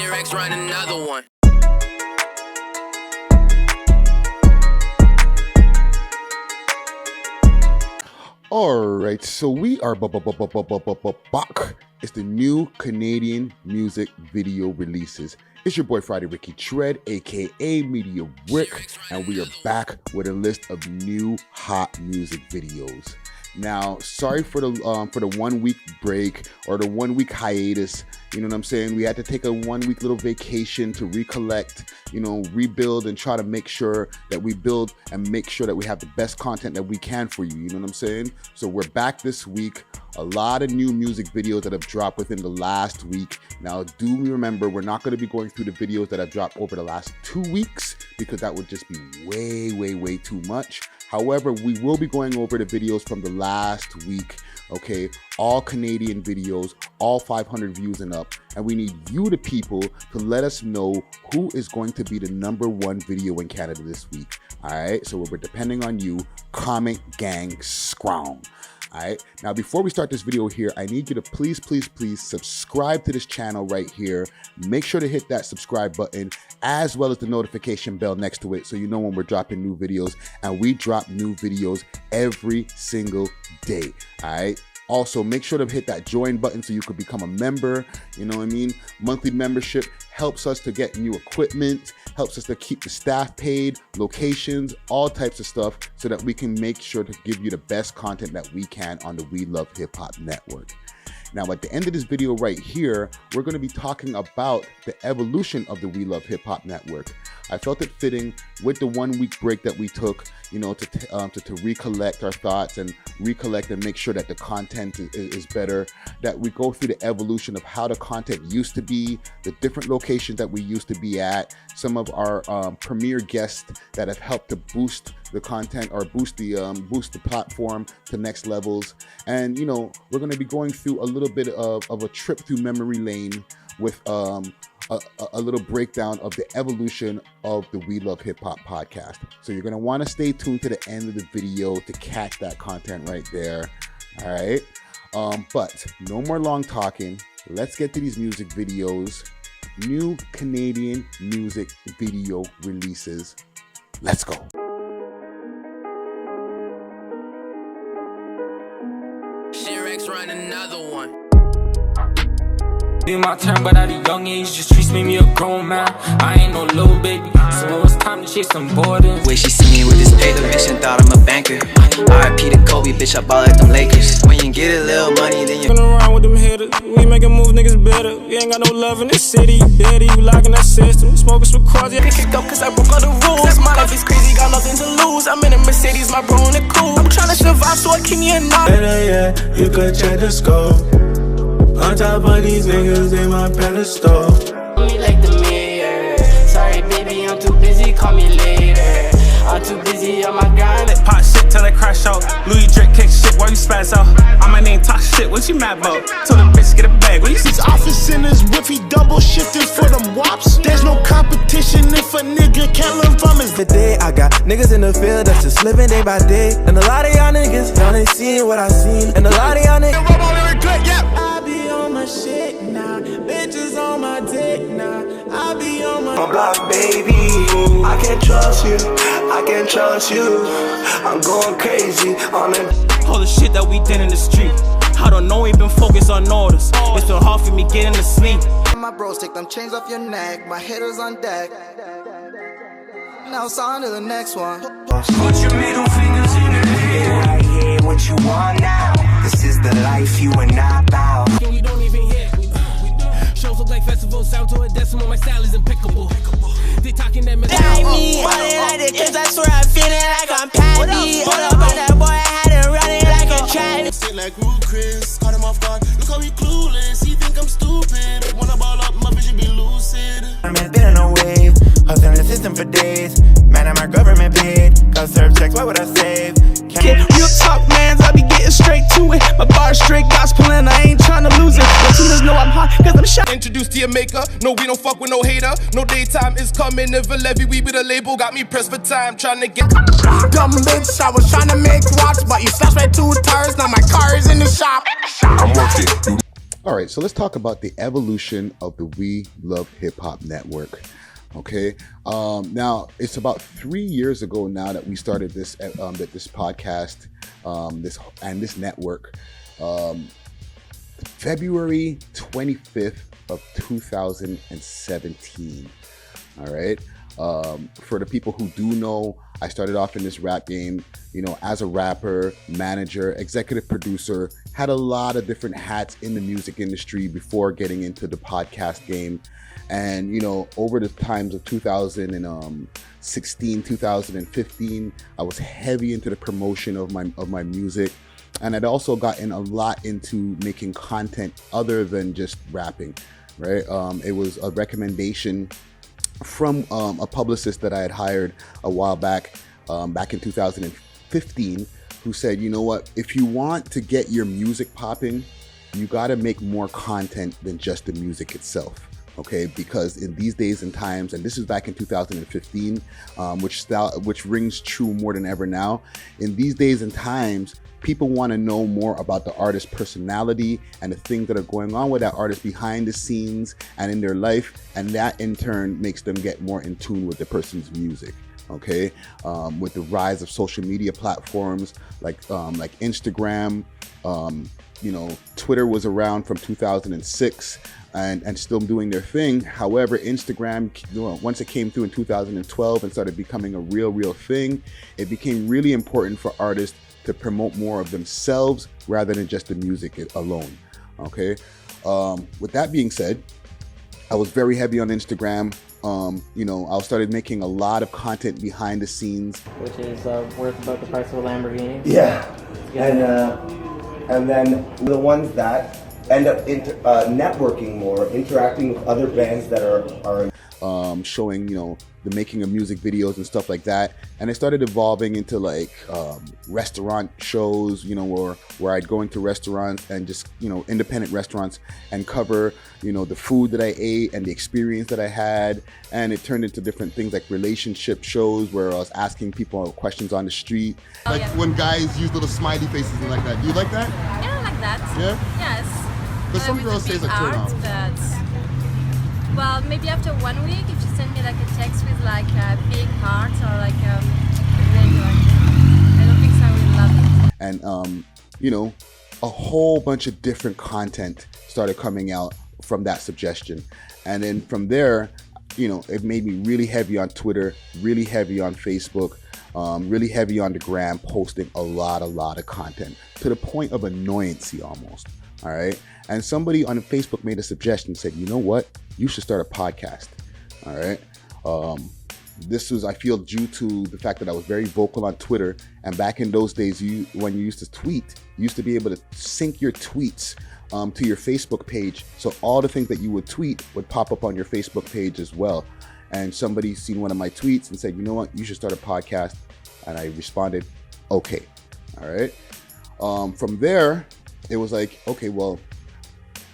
Hercs run another one. Alright, so we are back. It's the new Canadian music video releases. It's your boy Friday Ricky Dred, aka Media Rick, and we are back with a list of new hot music videos. Now, sorry for the 1 week break or the 1 week hiatus. You know what I'm saying? We had to take a 1 week little vacation to recollect, rebuild and try to make sure that we build and make sure that we have the best content that we can for you. You know what I'm saying? So we're back this week. A lot of new music videos that have dropped within the last week. Now, do remember, we're not going to be going through the videos that have dropped over the last 2 weeks because that would just be way too much. However, we will be going over the videos from the last week, okay? All Canadian videos, all 500 views and up. And we need you, the people, to let us know who is going to be the #1 video in Canada this week, all right? So we're depending on you. Comment, gang, scrum. All right, now before we start this video here, I need you to please subscribe to this channel right here. Make sure to hit that subscribe button as well as the notification bell next to it so you know when we're dropping new videos, and we drop new videos every single day. All right. Also, make sure to hit that join button so you could become a member. You know what I mean? Monthly membership helps us to get new equipment, helps us to keep the staff paid, locations, all types of stuff so that we can make sure to give you the best content that we can on the We Love Hip Hop Network. Now, at the end of this video right here, we're going to be talking about the evolution of the We Love Hip Hop Network. I felt it fitting with the 1 week break that we took, to recollect our thoughts and recollect and make sure that the content is better, that we go through the evolution of how the content used to be, the different locations that we used to be at, some of our premier guests that have helped to boost the content or boost the platform to next levels. And, we're going to be going through a little bit of a trip through memory lane with a little breakdown of the evolution of the We Love Hip Hop podcast. So you're going to want to stay tuned to the end of the video to catch that content right there. All right. But no more long talking. Let's get to these music videos. New Canadian music video releases. Let's go. Hercs run another one. Be my turn, but at a young age, just treats me a grown man. I ain't no little baby, so it's time to chase some borders. Way she see me with this paper, bitch, and thought I'm a banker. R.I.P. to Kobe, bitch, I ball like them Lakers. When you get a little money, then you Been around with them hitters, we making move niggas better. We ain't got no love in this city, you daddy, you locking that system. Smoking some cross, yeah. Kicked up cause I broke all the rules. My life is crazy, got nothing to lose. I'm in a Mercedes, my bro in the coupe. I'm trying to survive, so I keep me a knot. Better yet, you could check the scope. On top of these niggas, they my pedestal. Me like the mayor. Sorry, baby, I'm too busy, call me later. I'm too busy on my grind. Pop shit till they crash out. Louis Drake kick shit while you spaz out. I might name talk shit, what you mad about? Tell them bitch get a bag, what you see? Office in his whiffy double shifted for them wops. There's no competition if a nigga can't learn from his Today I got niggas in the field that's just living day by day. And a lot of y'all niggas, y'all ain't seen what I seen. And a lot of y'all niggas I be on my shit now, bitches on my dick now. I be on my block, baby. I can't trust you, I can't trust you. I'm going crazy on it. All the shit that we did in the street. I don't know, we been focused on orders. It's been hard for me getting to sleep. My bros take them chains off your neck, my hitters on deck. Now it's on to the next one. Put your middle fingers in the air. I hear what you want now. This is the life you and I bow. We don't even hear. Shows look like festivals, sound to a decimal, my style is impeccable. They talking that Me, like the kids, I swear I'm feeling like I'm Patty. Hold up on that boy, I had to run it like a track. sit like Rude Chris, caught him off guard. Look how he clueless, he think I'm stupid. Wanna ball up, my vision be lucid. I'm been on a wave, hustling the system for days. Man, I'm my government paid. Got serve checks, what would I save? Kid, real talk, mans, I be getting straight to it. My bar straight gospel and I ain't tryna lose it. Latinos know I'm hot, cause I'm shot. Introduced to your maker, no we don't fuck with no hater. No daytime is coming, never levy, we with a label. Got me pressed for time, tryna get Dumb bitch, I was tryna make rocks, but you slashed my 2 tires, now my car is in the shop. I'm working. All right, so let's talk about the evolution of the We Love Hip Hop Network. Okay, now it's about 3 years ago now that we started this this podcast, this network. February 25th of 2017. All right. For the people who do know, I started off in this rap game, as a rapper, manager, executive producer, had a lot of different hats in the music industry before getting into the podcast game. And, over the times of 2016, 2015, I was heavy into the promotion of my music. And I'd also gotten a lot into making content other than just rapping, right? It was a recommendation from a publicist that I had hired a while back in 2015, who said, you know what, if you want to get your music popping, you got to make more content than just the music itself. Okay, because in these days and times, and this is back in 2015, which rings true more than ever now. In these days and times, people want to know more about the artist's personality and the things that are going on with that artist behind the scenes and in their life, and that in turn makes them get more in tune with the person's music. Okay, with the rise of social media platforms like Instagram, Twitter was around from 2006. And still doing their thing. However, Instagram, once it came through in 2012 and started becoming a real thing, it became really important for artists to promote more of themselves rather than just the music alone. Okay. With that being said, I was very heavy on Instagram. I started making a lot of content behind the scenes, which is worth about the price of a Lamborghini. Yeah, and then the ones that end up networking more, interacting with other bands that are showing, the making of music videos and stuff like that. And it started evolving into restaurant shows, where I'd go into restaurants and just, independent restaurants and cover, the food that I ate and the experience that I had. And it turned into different things like relationship shows where I was asking people questions on the street. Like when guys use little smiley faces and like that. Do you like that? Yeah, I like that. Yeah? Yes. But some girls say it's a turn off. Well, maybe after 1 week, if you send me like a text with like a big heart or like a I don't think so I will love it. And a whole bunch of different content started coming out from that suggestion. And then from there, it made me really heavy on Twitter, really heavy on Facebook, really heavy on the gram, posting a lot of content to the point of annoyancy almost. All right. And somebody on Facebook made a suggestion, said, you know what? You should start a podcast. All right. This was, I feel, due to the fact that I was very vocal on Twitter. And back in those days, when you used to tweet, you used to be able to sync your tweets to your Facebook page. So all the things that you would tweet would pop up on your Facebook page as well. And somebody seen one of my tweets and said, you know what? You should start a podcast. And I responded, okay. All right. From there, it was like, okay, well,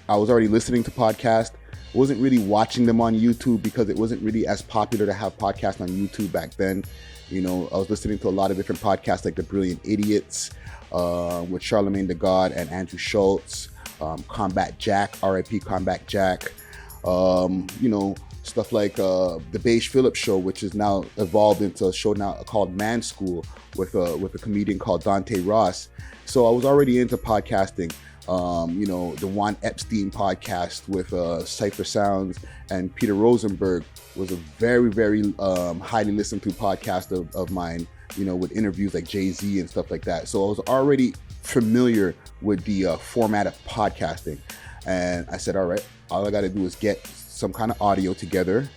I was already listening to podcasts. I wasn't really watching them on YouTube because it wasn't really as popular to have podcasts on YouTube back then. I was listening to a lot of different podcasts like The Brilliant Idiots with Charlemagne the God and Andrew Schultz, Combat Jack, R.I.P. Combat Jack, stuff like The Beige Phillips Show, which is now evolved into a show now called Man School with a comedian called Dante Ross. So I was already into podcasting. The Juan Epstein podcast with Cypher Sounds and Peter Rosenberg was a very, very highly listened to podcast of mine, with interviews like Jay-Z and stuff like that. So I was already familiar with the format of podcasting. And I said, all right, all I got to do is get some kind of audio together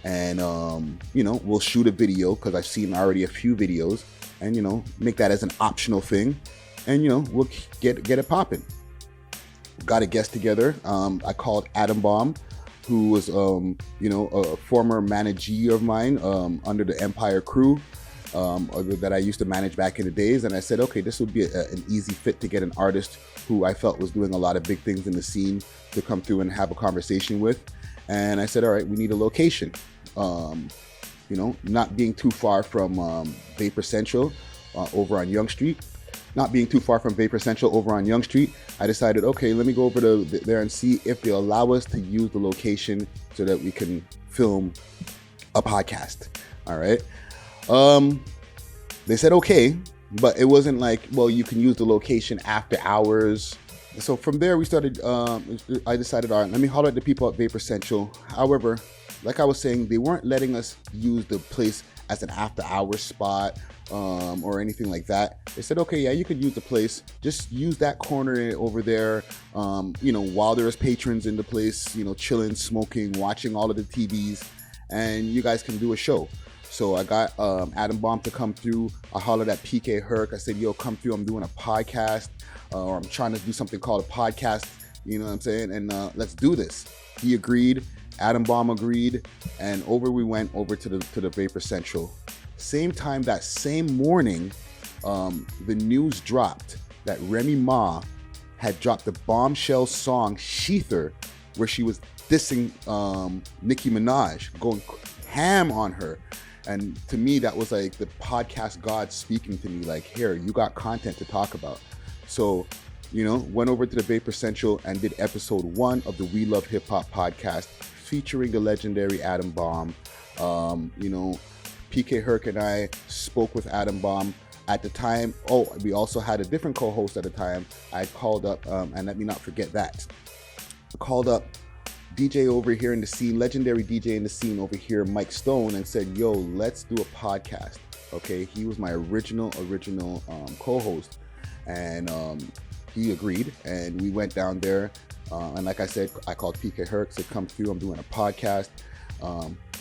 and, we'll shoot a video because I've seen already a few videos and, make that as an optional thing. And, we'll get it popping. Got a guest together. I called Adam Baum, who was, a former managee of mine under the Empire crew that I used to manage back in the days. And I said, okay, this would be an easy fit to get an artist who I felt was doing a lot of big things in the scene to come through and have a conversation with. And I said, all right, we need a location. Not being too far from Vapor Central over on Young Street. not being too far from Vapor Central over on Yonge Street, I decided, okay, let me go over there and see if they'll allow us to use the location so that we can film a podcast. All right. They said okay, but it wasn't like, well, you can use the location after hours. So from there, we started, I decided, all right, let me holler at the people at Vapor Central. However, like I was saying, they weren't letting us use the place as an after hours spot or anything like that. They said, okay, yeah, you could use the place. Just use that corner over there, while there's patrons in the place, chilling, smoking, watching all of the TVs, and you guys can do a show. So I got Adam Bomb to come through. I hollered at PK Herc. I said, yo, come through. I'm doing a podcast, or I'm trying to do something called a podcast. You know what I'm saying? And let's do this. He agreed. Adam Bomb agreed. And we went over to the Vapor Central. Same time that same morning, the news dropped that Remy Ma had dropped the bombshell song Sheether, where she was dissing Nicki Minaj, going ham on her. And to me, that was like the podcast god speaking to me, like, here, you got content to talk about. So, went over to the Vapor Central and did episode 1 of the We Love Hip Hop podcast featuring the legendary Adam Bomb. PK Herc and I spoke with Adam Bomb at the time. Oh, we also had a different co-host at the time. I called up, and let me not forget that. I called up DJ over here in the scene, legendary DJ in the scene over here, Mike Stone, and said, yo, let's do a podcast. Okay, he was my original co-host, and he agreed, and we went down there, and like I said, I called PK Herc, said, come through, I'm doing a podcast.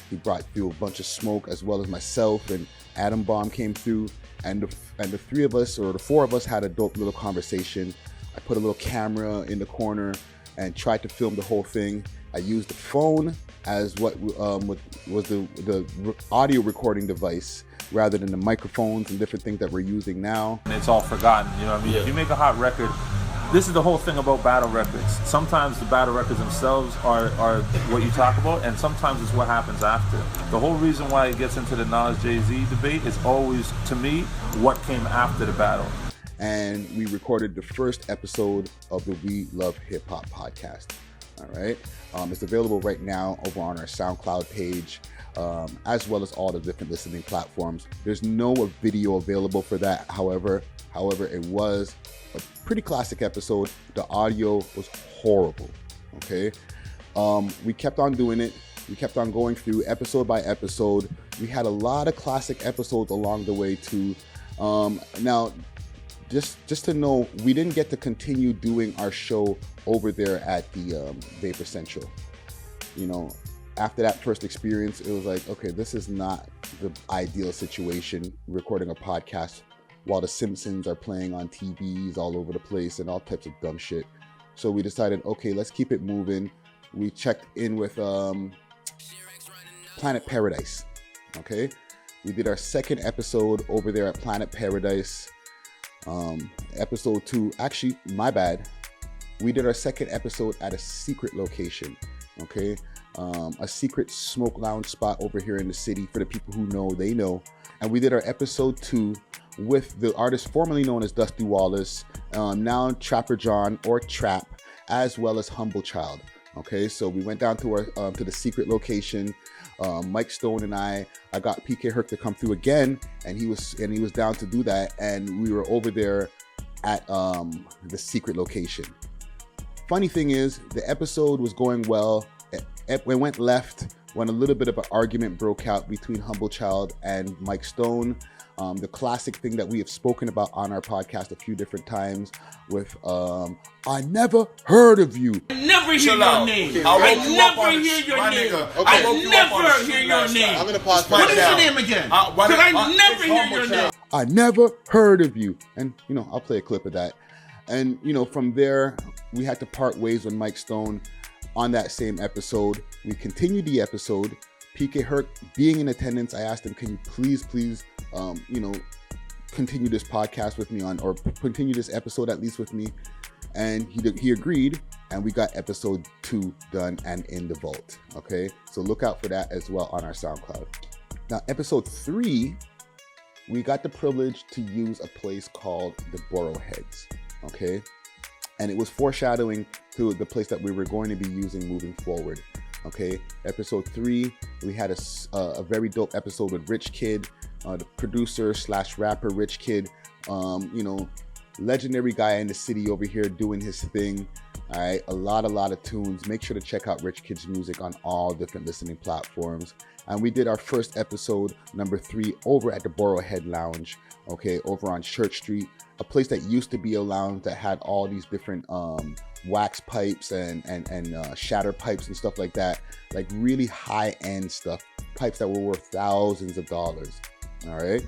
He brought through a bunch of smoke, as well as myself, and Adam Bomb came through, and the 3 of us, or the 4 of us, had a dope little conversation. I put a little camera in the corner and tried to film the whole thing. I used the phone as what was the audio recording device, rather than the microphones and different things that we're using now. And it's all forgotten, you know what I mean? Yeah. If you make a hot record, this is the whole thing about battle records. Sometimes the battle records themselves are what you talk about, and sometimes it's what happens after. The whole reason why it gets into the Nas Jay-Z debate is always, to me, what came after the battle. And we recorded the first episode of the We Love Hip Hop podcast. All right. It's available right now over on our SoundCloud page, as well as all the different listening platforms. There's no video available for that. However, it was a pretty classic episode. The audio was horrible. Okay. We kept on doing it. We kept on going through episode by episode. We had a lot of classic episodes along the way too. Now, just to know, we didn't get to continue doing our show over there at the Vapor Central. After that first experience, it was like, okay, this is not the ideal situation, recording a podcast while the Simpsons are playing on TVs all over the place and all types of dumb shit. So we decided, okay, let's keep it moving. We checked in with Planet Paradise. Okay, we did our second episode over there at Planet Paradise. Episode 2, actually, my bad. We did our second episode at a secret location. Okay, a secret smoke lounge spot over here in the city. For the people who know, they know. And we did our episode 2 with the artist formerly known as Dusty Wallace, now Trapper John, or Trap, as well as Humble Child. Okay, so we went down to our to the secret location. Mike Stone and I got PK Herc to come through again, and he was down to do that. And we were over there at the secret location. Funny thing is, the episode was going well. It went left when a little bit of an argument broke out between Humble Child and Mike Stone. The classic thing that we have spoken about on our podcast a few different times with I never heard of you. I never hear your name. I never hear your name. I never hear your name. I'm gonna pause. What is your name again? Because I never hear your name. I never heard of you. And I'll play a clip of that. And from there, we had to part ways with Mike Stone on that same episode. We continued the episode. PK Herc being in attendance, I asked him, can you please continue this podcast with me or continue this episode at least with me? And he agreed, and we got episode 2 done and in the vault. Okay, so look out for that as well on our SoundCloud. Now, episode 3 we got the privilege to use a place called the Burrowheads, okay? And it was foreshadowing to the place that we were going to be using moving forward, okay? Episode 3, we had a very dope episode with Rich Kid, the producer / rapper Rich Kid, you know, legendary guy in the city over here doing his thing. All right, a lot of tunes. Make sure to check out Rich Kid's music on all different listening platforms. And we did our first episode, number 3, over at the Burrowhead Lounge, okay, over on Church Street, a place that used to be a lounge that had all these different wax pipes and shatter pipes and stuff like that, like really high-end stuff, pipes that were worth thousands of dollars. All right.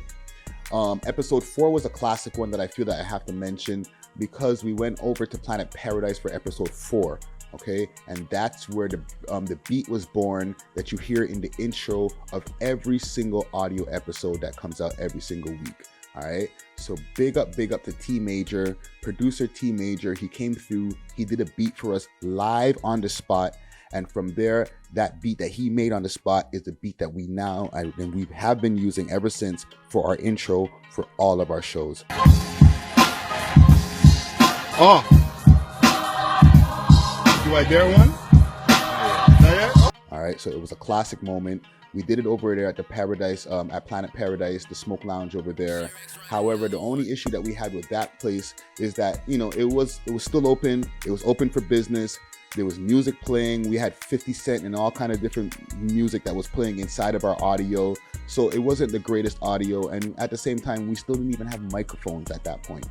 Episode 4 was a classic one that I feel that I have to mention, because we went over to Planet Paradise for episode 4, okay? And that's where the beat was born that you hear in the intro of every single audio episode that comes out every single week, all right? So big up to T Major, producer T Major. He came through, he did a beat for us live on the spot. And from there, that beat that he made on the spot is the beat that we have been using ever since for our intro for all of our shows. Oh, do I dare one? Not yet? All right, so it was a classic moment. We did it over there at the Paradise, at Planet Paradise, the Smoke Lounge over there. However, the only issue that we had with that place is that, you know, it was still open. It was open for business. There was music playing. We had 50 Cent and all kind of different music that was playing inside of our audio. So it wasn't the greatest audio. And at the same time, we still didn't even have microphones at that point.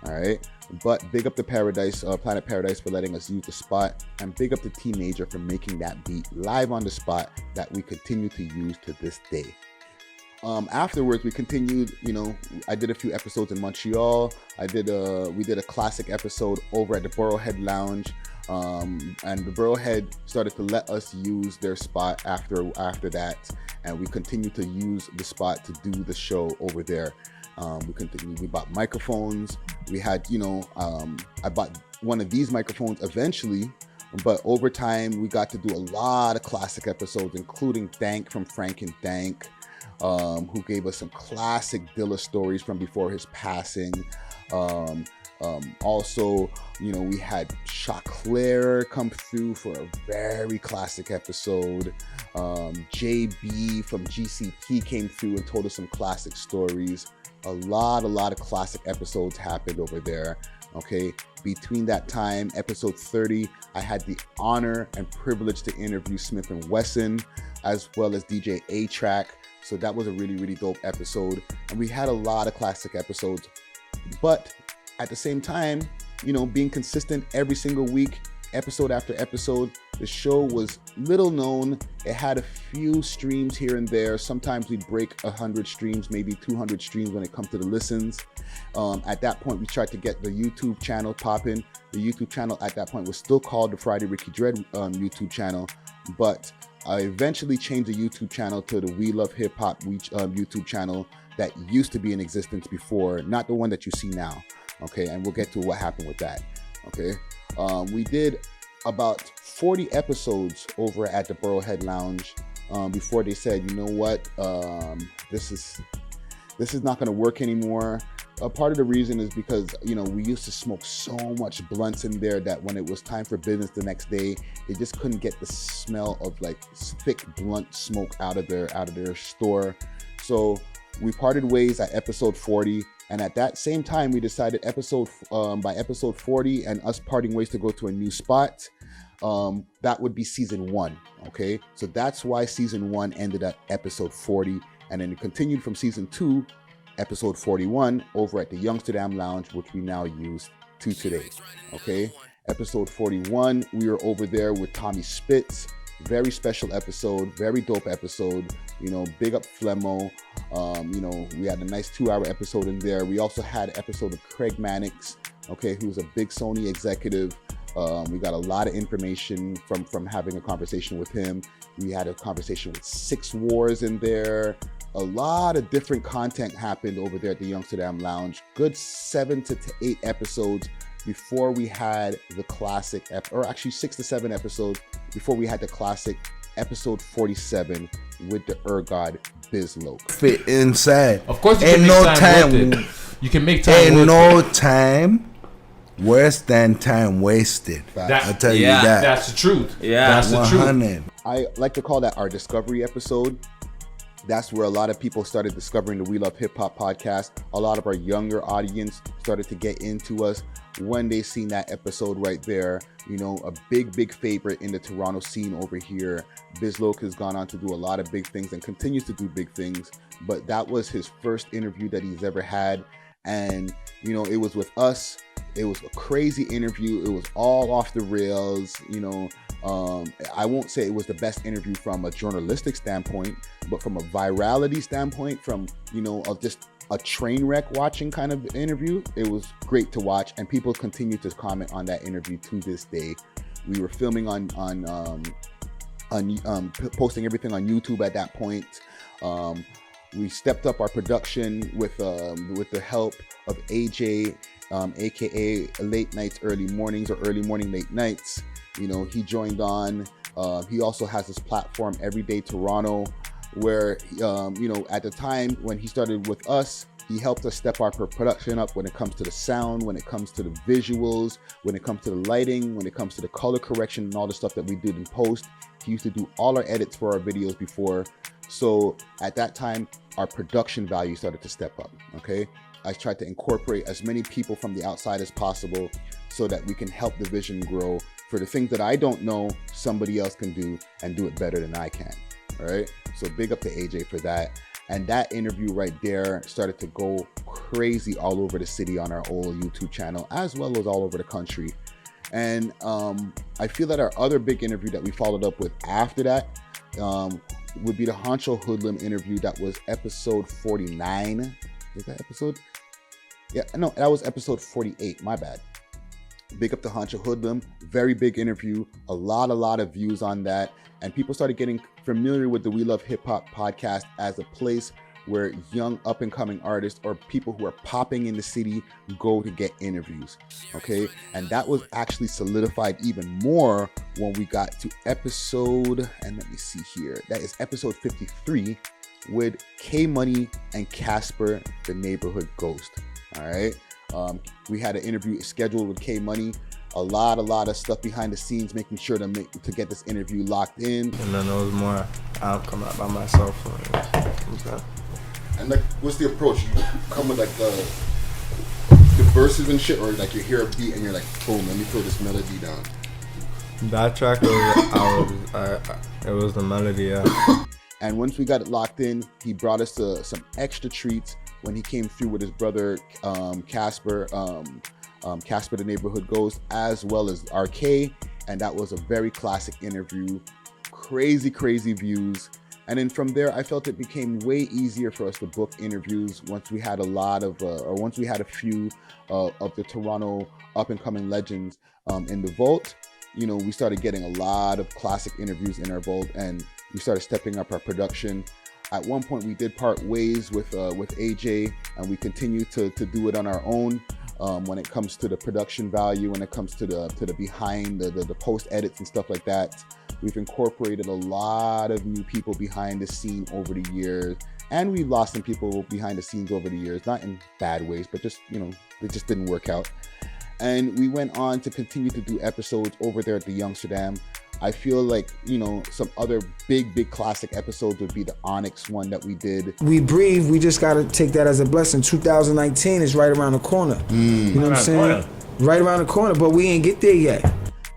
All right. But big up to Paradise, Planet Paradise, for letting us use the spot. And big up to T Major for making that beat live on the spot that we continue to use to this day. Afterwards, we continued, you know, I did a few episodes in Montreal. We did a classic episode over at the Burrowhead Lounge. And the Burrowhead started to let us use their spot after that. And we continued to use the spot to do the show over there. We bought microphones. We had, you know, I bought one of these microphones eventually, but over time we got to do a lot of classic episodes, including Thank from Frank and Thank, who gave us some classic Dilla stories from before his passing. Also, you know, we had Shaq come through for a very classic episode. JB from GCP came through and told us some classic stories. A lot of classic episodes happened over there. Okay, between that time, episode 30, I had the honor and privilege to interview Smith & Wesson, as well as DJ A-Track. So that was a really dope episode. And we had a lot of classic episodes. But at the same time, you know, being consistent every single week, episode after episode, the show was little known. It had a few streams here and there. Sometimes we'd break 100 streams, maybe 200 streams when it comes to the listens. At that point, we tried to get the YouTube channel popping. The YouTube channel at that point was still called the Friday Ricky Dred YouTube channel, but I eventually changed the YouTube channel to the We Love Hip Hop YouTube channel that used to be in existence before, not the one that you see now. Okay, and we'll get to what happened with that. Okay, we did about 40 episodes over at the Burrowhead Lounge before they said, you know what, this is not going to work anymore. Part of the reason is because, you know, we used to smoke so much blunts in there that when it was time for business the next day, they just couldn't get the smell of like thick blunt smoke out of their store. So we parted ways at episode 40. And at that same time, we decided by episode 40 and us parting ways to go to a new spot, that would be season 1, okay? So that's why season 1 ended at episode 40, and then it continued from season 2, episode 41, over at the Yusdiva Lounge, which we now use to today, okay? Episode 41, we were over there with Tommy Spitz. Very special episode, very dope episode. You know, big up Flemmo. You know, we had a nice 2-hour episode in there. We also had an episode of Craig Mannix, okay, who's a big Sony executive. We got a lot of information from having a conversation with him. We had a conversation with Six Wars in there. A lot of different content happened over there at the Yusdiva Lounge. Good 7 to 8 episodes before we had the classic, or actually 6 to 7 episodes before we had the classic episode 47 with the God BizLocco. Fit inside. Of course, you ain't can make no time time. worth it. You can make time. Ain't worth no it. time worse than time wasted. I'll tell you that. That's the truth. Yeah, that's the 100. truth. I like to call that our discovery episode. That's where a lot of people started discovering the We Love Hip Hop podcast. A lot of our younger audience started to get into us when they seen that episode right there. You know, a big favorite in the Toronto scene over here. BizLocco has gone on to do a lot of big things and continues to do big things. But that was his first interview that he's ever had. And, you know, it was with us. It was a crazy interview. It was all off the rails. You know, I won't say it was the best interview from a journalistic standpoint, but from a virality standpoint, from, you know, of just a train wreck watching kind of interview, it was great to watch. And people continue to comment on that interview to this day. We were filming on posting everything on YouTube at that point. We stepped up our production with the help of AJ, aka Late Nights Early Mornings, or Early Morning Late Nights. You know, he joined on. He also has this platform, Everyday Toronto, where you know, at the time when he started with us, he helped us step our production up when it comes to the sound, when it comes to the visuals, when it comes to the lighting, when it comes to the color correction and all the stuff that we did in post. He used to do all our edits for our videos before. So at that time, our production value started to step up, okay? I tried to incorporate as many people from the outside as possible so that we can help the vision grow. For the things that I don't know, somebody else can do and do it better than I can, all right? So big up to AJ for that. And that interview right there started to go crazy all over the city on our old YouTube channel, as well as all over the country. And I feel that our other big interview that we followed up with after that would be the Honcho Hoodlum interview. That was episode 49. Is that episode? Yeah, no, that was episode 48. My bad. Big up to Honcho Hoodlum. Very big interview. A lot of views on that. And people started getting familiar with the We Love Hip Hop podcast as a place where young up-and-coming artists or people who are popping in the city go to get interviews, okay? And that was actually solidified even more when we got to episode, and let me see here, that is episode 53 with K-Money and Casper, the Neighborhood Ghost, all right? We had an interview scheduled with K-Money. A lot of stuff behind the scenes, making sure to get this interview locked in. And then there was more, I'll come out by myself. And like, what's the approach? You come with like the verses and shit, or like you hear a beat and you're like, boom, let me throw this melody down. That track it was the melody, yeah. And once we got it locked in, he brought us some extra treats when he came through with his brother Casper, Casper the Neighborhood Ghost, as well as RK, and that was a very classic interview. Crazy views. And then from there, I felt it became way easier for us to book interviews once we had once we had a few of the Toronto up-and-coming legends in the vault. You know, we started getting a lot of classic interviews in our vault, and we started stepping up our production. At one point, we did part ways with AJ, and we continued to do it on our own. When it comes to the production value, when it comes to the behind the post edits and stuff like that. We've incorporated a lot of new people behind the scene over the years, and we lost some people behind the scenes over the years, not in bad ways, but just, you know, it just didn't work out. And we went on to continue to do episodes over there at the Youngsterdam. I feel like, you know, some other big classic episodes would be the Onyx one that we did. We breathe, we just gotta take that as a blessing. 2019 is right around the corner. You know what I'm saying? Right around the corner, but we ain't get there yet.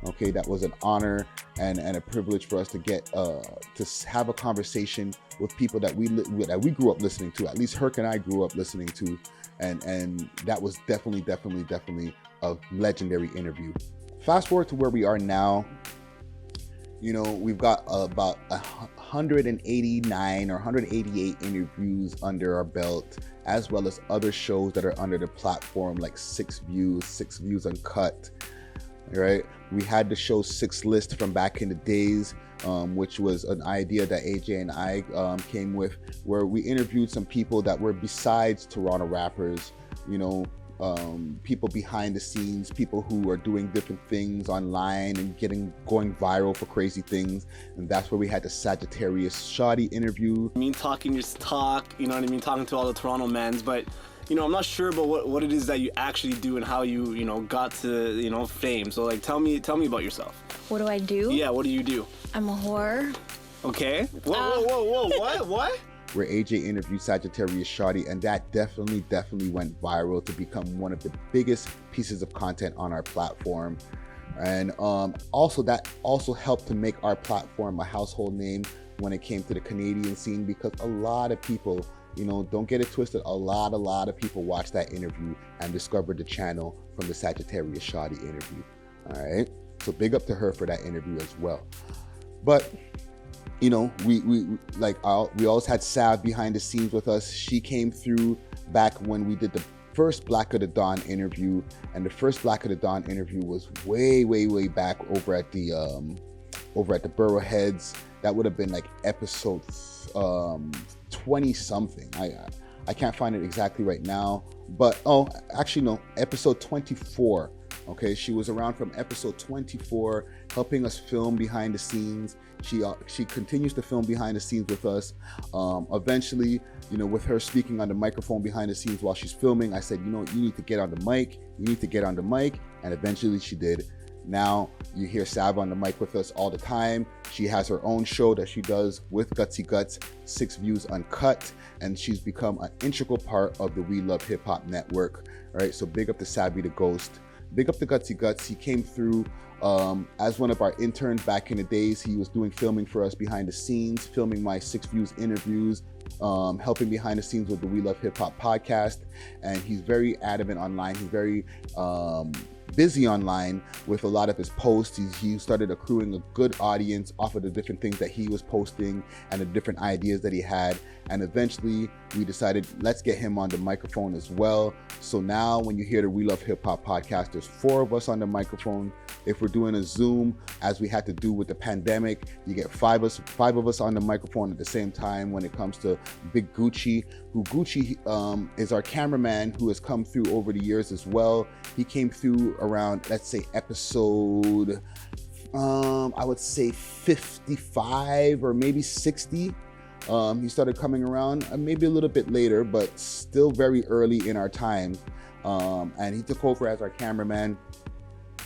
Okay, that was an honor and a privilege for us to get to have a conversation with people that we grew up listening to. At least Herc and I grew up listening to, and that was definitely a legendary interview. Fast forward to where we are now. You know, we've got about 189 or 188 interviews under our belt, as well as other shows that are under the platform, like 6 Views Uncut. Right? We had the show 6 List from back in the days, which was an idea that AJ and I came with, where we interviewed some people that were besides Toronto rappers, you know, people behind the scenes, people who are doing different things online and going viral for crazy things. And that's where we had the Sagittarius Shawty interview. I mean, talking just talk, you know what I mean, talking to all the Toronto mans, but you know, I'm not sure about what it is that you actually do and how you know, got to, you know, fame. So like, tell me about yourself. What do I do? Yeah, what do you do? I'm a whore. Okay. Whoa, what? Where AJ interviewed Sagittarius Shawty, and that definitely went viral to become one of the biggest pieces of content on our platform. And also that also helped to make our platform a household name when it came to the Canadian scene, because a lot of people, you know, don't get it twisted, a lot of people watched that interview and discovered the channel from the Sagittarius Shawty interview. All right, so big up to her for that interview as well. But you know, we always had Sav behind the scenes with us. She came through back when we did the first Black of the Dawn interview, and the first Black of the Dawn interview was way back over at the Burrowheads. That would have been like episode 20 something. I can't find it exactly right now, but actually no, episode 24. Okay, she was around from episode 24, helping us film behind the scenes. She continues to film behind the scenes with us. Eventually, you know, with her speaking on the microphone behind the scenes while she's filming, I said, you know, you need to get on the mic. You need to get on the mic, and eventually she did. Now you hear Sav on the mic with us all the time. She has her own show that she does with Gutsy Guts, 6 Views Uncut, and she's become an integral part of the We Love Hip Hop network. All right, so big up to Savy the Ghost. Big up to Gutsy Guts. He came through as one of our interns back in the days. He was doing filming for us behind the scenes, filming my 6 Views interviews, helping behind the scenes with the We Love Hip Hop podcast. And he's very adamant online. He's very busy online with a lot of his posts. He started accruing a good audience off of the different things that he was posting and the different ideas that he had. And eventually we decided, let's get him on the microphone as well. So now when you hear the We Love Hip Hop podcast, there's 4 of us on the microphone. If we're doing a Zoom, as we had to do with the pandemic, you get 5 of us on the microphone at the same time. When it comes to Big Gucci, who is our cameraman, who has come through over the years as well. He came through around, let's say, episode, I would say 55 or maybe 60. He started coming around maybe a little bit later, but still very early in our time. And he took over as our cameraman.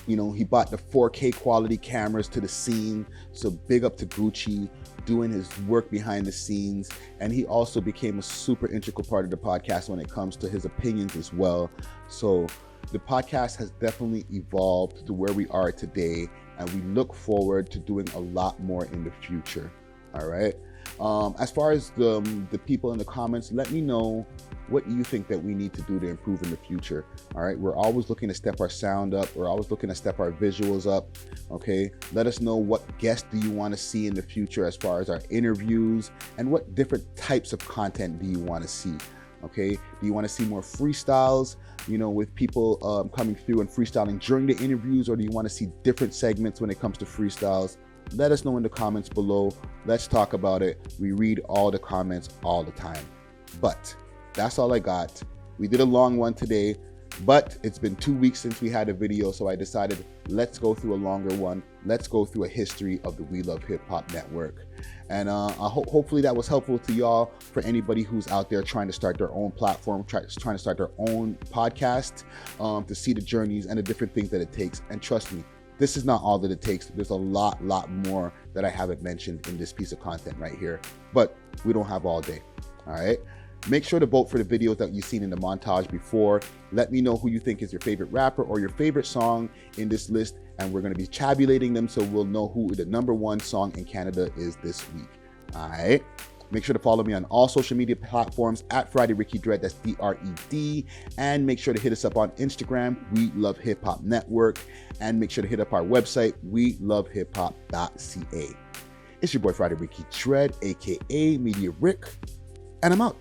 You know, he bought the 4K quality cameras to the scene. So big up to Gucci doing his work behind the scenes. And he also became a super integral part of the podcast when it comes to his opinions as well. So the podcast has definitely evolved to where we are today. And we look forward to doing a lot more in the future. All right. As far as the people in the comments, let me know what you think that we need to do to improve in the future. All right, we're always looking to step our sound up. We're always looking to step our visuals up. Okay, let us know what guests do you want to see in the future as far as our interviews, and what different types of content do you want to see. Okay, do you want to see more freestyles, you know, with people coming through and freestyling during the interviews, or do you want to see different segments when it comes to freestyles? Let us know in the comments below. Let's talk about it. We read all the comments all the time. But that's all I got. We did a long one today, but it's been 2 weeks since we had a video, so I decided let's go through a longer one. Let's go through a history of the We Love Hip Hop network. And hopefully that was helpful to y'all, for anybody who's out there trying to start their own platform, trying to start their own podcast, to see the journeys and the different things that it takes. And trust me, this is not all that it takes. There's a lot more that I haven't mentioned in this piece of content right here, but we don't have all day. All right. Make sure to vote for the videos that you've seen in the montage before. Let me know who you think is your favorite rapper or your favorite song in this list, and we're going to be tabulating them so we'll know who the #1 song in Canada is this week. All right. Make sure to follow me on all social media platforms at FridayRickyDred, that's DRED. And make sure to hit us up on Instagram, We Love Hip Hop Network. And make sure to hit up our website, welovehiphop.ca. It's your boy Friday Ricky Dred, aka Media Rick, and I'm out.